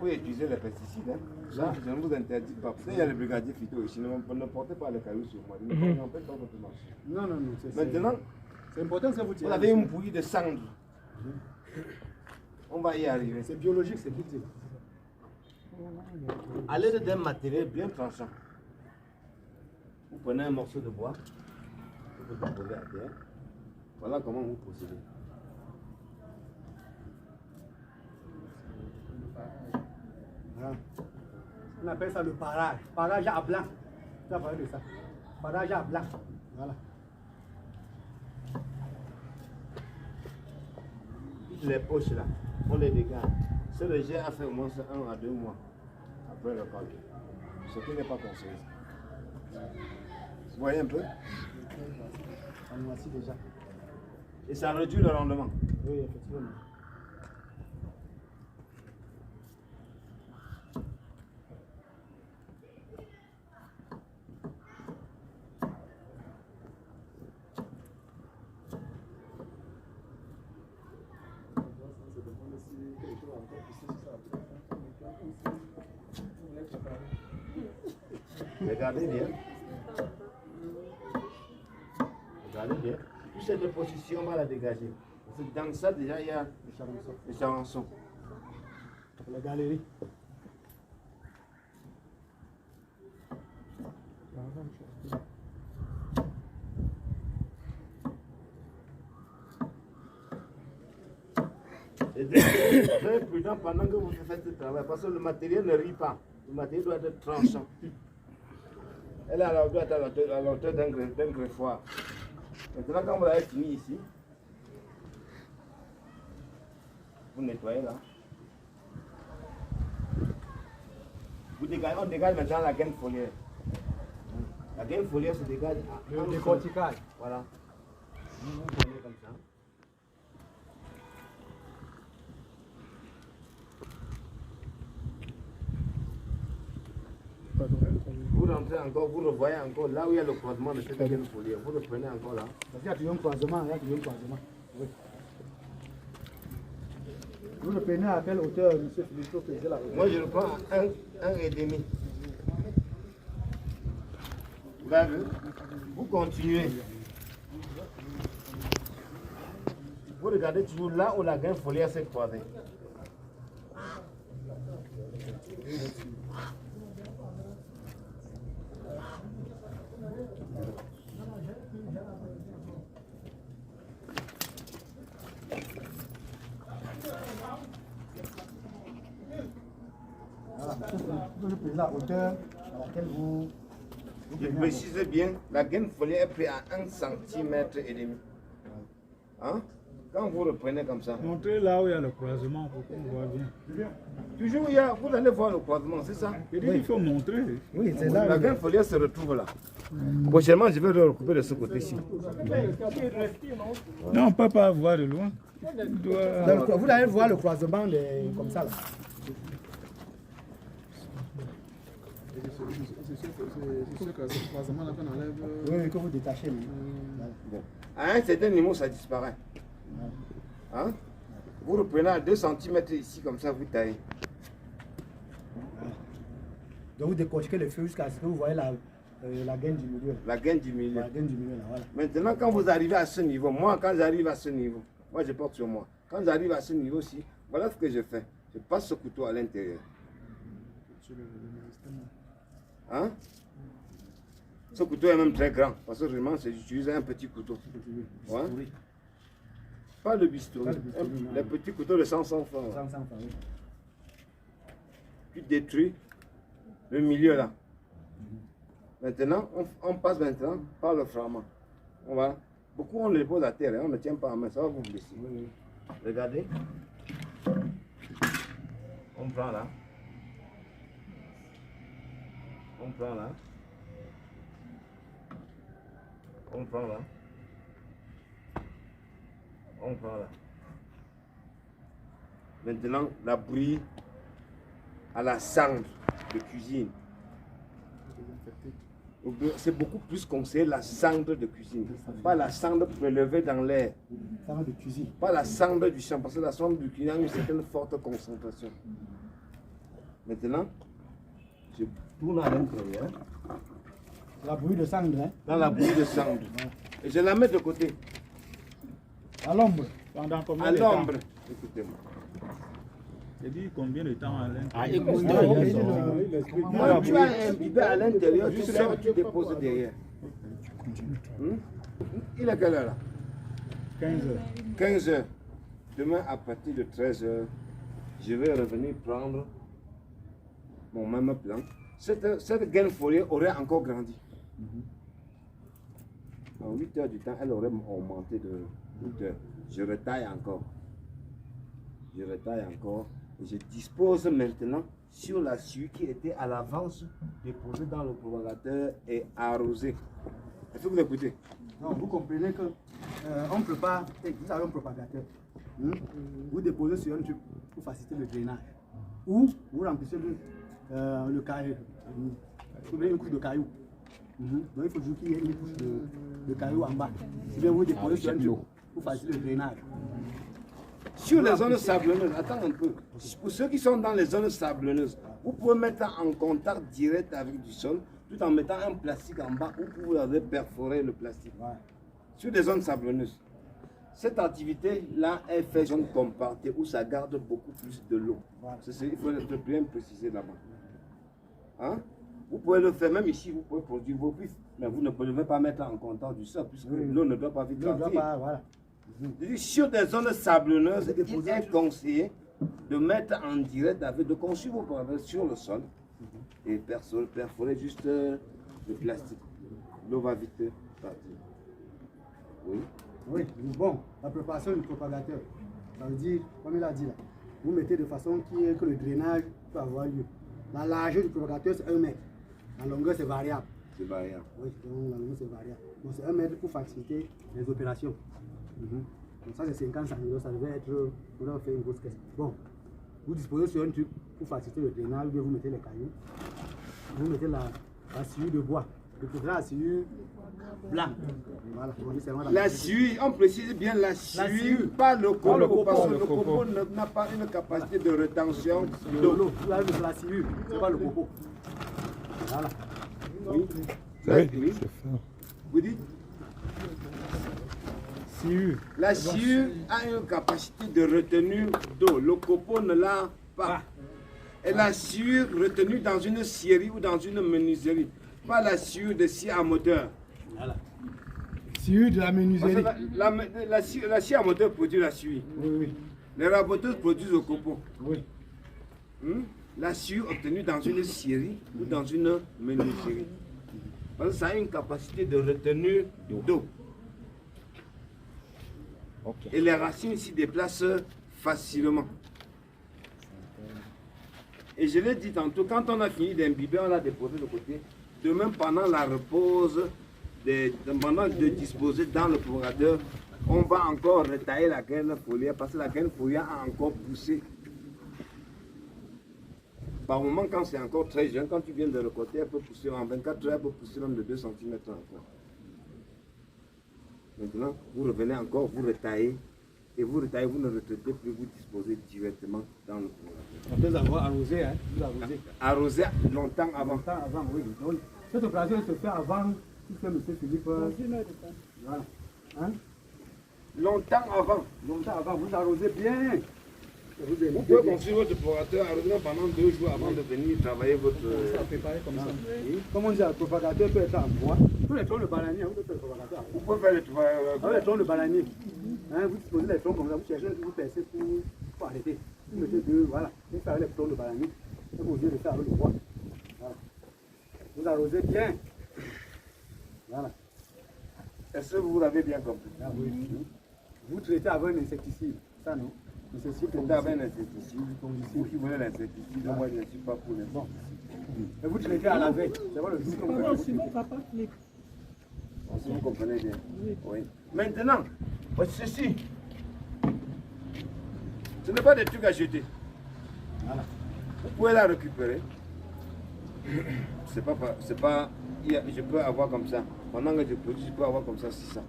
pouvez utiliser les pesticides. Hein. Là, je ne vous interdis pas. Parce qu'il y a le brigadier phyto ici. Ne portez pas les cailloux sur moi. Ne faites pas votre marché. Non. Maintenant, c'est important que vous tirez. Vous avez une bouillie de cendre. On va y arriver. C'est biologique, c'est utile. À l'aide d'un matériel bien tranchant, vous prenez un morceau de bois, vous le posez à terre. Voilà comment vous procédez. Voilà. On appelle ça le parage. Parage à blanc. Tu as parlé de ça. Parage à blanc. Voilà. Les poches là, on les dégage. Ce rejet a fait au moins 1 à 2 mois après le calcul. Ce qui n'est pas conseillé. Vous voyez un peu? On noircit déjà. Et ça réduit le rendement. Oui, effectivement. Regardez bien. Regardez bien. Toute cette position, on va la dégager. Parce que dans ça, déjà, il y a les charançons. La galerie. Et très prudent pendant que vous faites ce travail, parce que le matériel ne rit pas. Le matériel doit être tranchant. Elle doit être à la hauteur d'un greffoir. Maintenant, quand vous avez fini ici, vous nettoyez là. Vous dégagez, on dégage maintenant la gaine foliaire. La gaine foliaire se dégage à Le décortiquage. Voilà. Vous prenez comme ça. Vous rentrez encore, vous revoyez encore là où il y a le croisement de cette gaine foliaire. Vous le prenez encore là. Parce qu'il y a toujours un croisement, Oui. Vous le prenez à quelle hauteur, M. Philippe, faisait la hauteur? Moi, je le prends à 1,5. Vous avez vu? Vous continuez. Vous regardez toujours là où la gaine foliaire s'est croisée. Voilà. Vous le prenez la hauteur à laquelle vous... Je précise bien, la gaine foliaire est prise à 1,5 cm. Hein? Quand vous reprenez comme ça. Montrez là où il y a le croisement pour qu'on voit bien. Toujours, vous allez voir le croisement, c'est ça? Il faut montrer. Oui, c'est là. La gaine foliaire se retrouve là. Prochainement, je vais le recouper de ce côté-ci. Non, on ne peut pas voir de loin. Vous allez voir le croisement comme ça là. C'est sûr que ce croisement-là qu'on enlève. Oui, que vous détachez. Bon. À un certain niveau, ça disparaît. Hein? Vous reprenez à 2 cm ici, comme ça, vous taillez. Donc vous décortiquez le feu jusqu'à ce que vous voyez la gaine du milieu. La gaine du milieu. La gaine du milieu, là, voilà. Maintenant, quand vous arrivez à ce niveau, moi, quand j'arrive à ce niveau, moi, je porte sur moi. Quand j'arrive à ce niveau-ci, voilà ce que je fais. Je passe ce couteau à l'intérieur. Hein? Ce couteau est même très grand, parce que vraiment, j'utilise un petit couteau. Ouais. Pas le bistouri, les petits couteaux de 100 francs. Oui. Tu détruis le milieu là. Maintenant, on passe maintenant par le fragment. Beaucoup on le pose à terre, hein, on ne tient pas à main, ça va vous blesser. Regardez. On prend là. On prend là. On prend là. On prend là. Maintenant, la bouillie à la cendre de cuisine. C'est beaucoup plus conseillé la cendre de cuisine. Pas la cendre prélevée dans l'air. Cendre de cuisine. Pas la cendre du champ, parce que la cendre du cuisine a une certaine forte concentration. Maintenant, je tourne à l'intérieur. La bouillie de cendre, hein? Dans la bouillie de cendre. Et je la mets de côté. À l'ombre. Pendant combien À de temps? l'ombre. Écoutez-moi. C'est dit combien de temps à l'intérieur? Ah, écoutez. Quand tu as imbibé à l'intérieur, tu sors, tu déposes derrière. Il est quelle heure là? 15 heures. 15 heures. Demain, à partir de 13 heures, je vais revenir prendre mon même plan. Cette gaine foliée aurait encore grandi. En 8 heures du temps, elle aurait augmenté de 8 heures. Je retaille encore. Je retaille encore. Et je dispose maintenant sur la suie qui était à l'avance déposée dans le propagateur et arrosée. Est-ce que vous écoutez? Non, vous comprenez que on prépare, vous avez un propagateur. Vous déposez sur un tube pour faciliter le drainage. Ou vous remplissez le caillou. Vous mettez une couche de cailloux. Donc il faut toujours qu'il y ait une couche de cailloux en bas. Si bien vous déposez sur un tube pour faciliter le drainage. Sur les zones sablonneuses, attends un peu. Pour ceux qui sont dans les zones sablonneuses, vous pouvez mettre en contact direct avec du sol tout en mettant un plastique en bas où vous avez perforé le plastique. Sur des zones sablonneuses. Cette activité-là est faite zone compactée où ça garde beaucoup plus de l'eau. Il faut être bien précisé là-bas. Hein? Vous pouvez le faire, même ici, vous pouvez produire vos puits, mais vous ne pouvez pas mettre en contact du sol puisque l'eau ne doit pas vite sortir. Voilà. Sur des zones sablonneuses, il est conseillé de mettre en direct, de construire vos parages sur le sol et perforer juste le plastique. L'eau va vite partir. Oui. Oui, bon, la préparation du propagateur, ça veut dire, comme il a dit là, vous mettez de façon que le drainage peut avoir lieu. La largeur du propagateur, c'est 1 mètre. La longueur, c'est variable. C'est variable. Oui, donc la longueur, c'est variable. Donc c'est 1 mètre pour faciliter les opérations. Donc ça, c'est 50 cm, ça devait être, on a fait une grosse caisse. Bon, vous disposez sur un tube pour faciliter le drainage, vous mettez les cailloux, vous mettez la sciure de bois. Vous mettez la sciure blanc. Voilà, la sciure, on précise bien la sciure, pas le copeau, parce que le copeau n'a pas une capacité de rétention d'eau. La sciure, c'est pas le copeau. Voilà. Oui. Oui. Vous dites? Sciure. La sciure a une capacité de retenue d'eau. Le copeau ne l'a pas. Et la sciure retenue dans une scierie ou dans une menuiserie. Pas la sciure de scie à moteur. Voilà. Sciure de la menuiserie. La scie à moteur produit la sciure. Oui. Les raboteuses produisent le copeau. Oui. La sciure obtenue dans une scierie ou dans une menuiserie. Parce que ça a une capacité de retenue d'eau. Et les racines s'y déplacent facilement. Et je l'ai dit tantôt, quand on a fini d'imbiber, on l'a déposé de côté. Demain, pendant la repose, pendant de disposer dans le propagateur, on va encore retailler la graine foliaire parce que la graine foliaire a encore poussé. Par moment, quand c'est encore très jeune, quand tu viens de récolter, elle peut pousser en 24 heures, elle peut pousser même de 2 cm encore. Maintenant, vous revenez encore, vous retaillez, et vous retaillez, vous ne retraitez plus, vous disposez directement dans le propagateur. Après avoir arrosé, hein, vous arrosez. Arrosé longtemps avant. Longtemps avant, oui. Donc, cette opération se fait avant, tout M. Philippe. Voilà. Hein? Longtemps avant. Longtemps avant, vous arrosez bien. Vous pouvez construire votre propagateur, arroser pendant 2 jours avant de venir travailler votre... Ça préparer comme ça. Oui. Comme on dit, le propagateur peut être en bois. Tous les troncs de bananier, vous pouvez faire le propagateur. Vous pouvez faire le travail... Avec les troncs de bananier. Hein, vous disposez les troncs comme ça, vous cherchez, vous percez pour arrêter. Vous mettez deux, voilà. Vous faites avec les troncs de bananier. Et vous osez le faire avec le bois. Voilà. Vous arrosez bien. Voilà. Est-ce que vous l'avez bien compris? Ah, oui. Vous traitez avec un insecticide. Ça, non? Vous traitez avec un insecticide. Vous qui voulez l'insecticide, moi je ne suis pas pour les bons. Et vous traitez à la veille. C'est pas le jour comme ça. Si vous comprenez bien. Oui. Maintenant, ceci, ce n'est pas des trucs à jeter. Voilà. Vous pouvez la récupérer. Je peux avoir comme ça. Pendant que je produis, je peux avoir comme ça 600.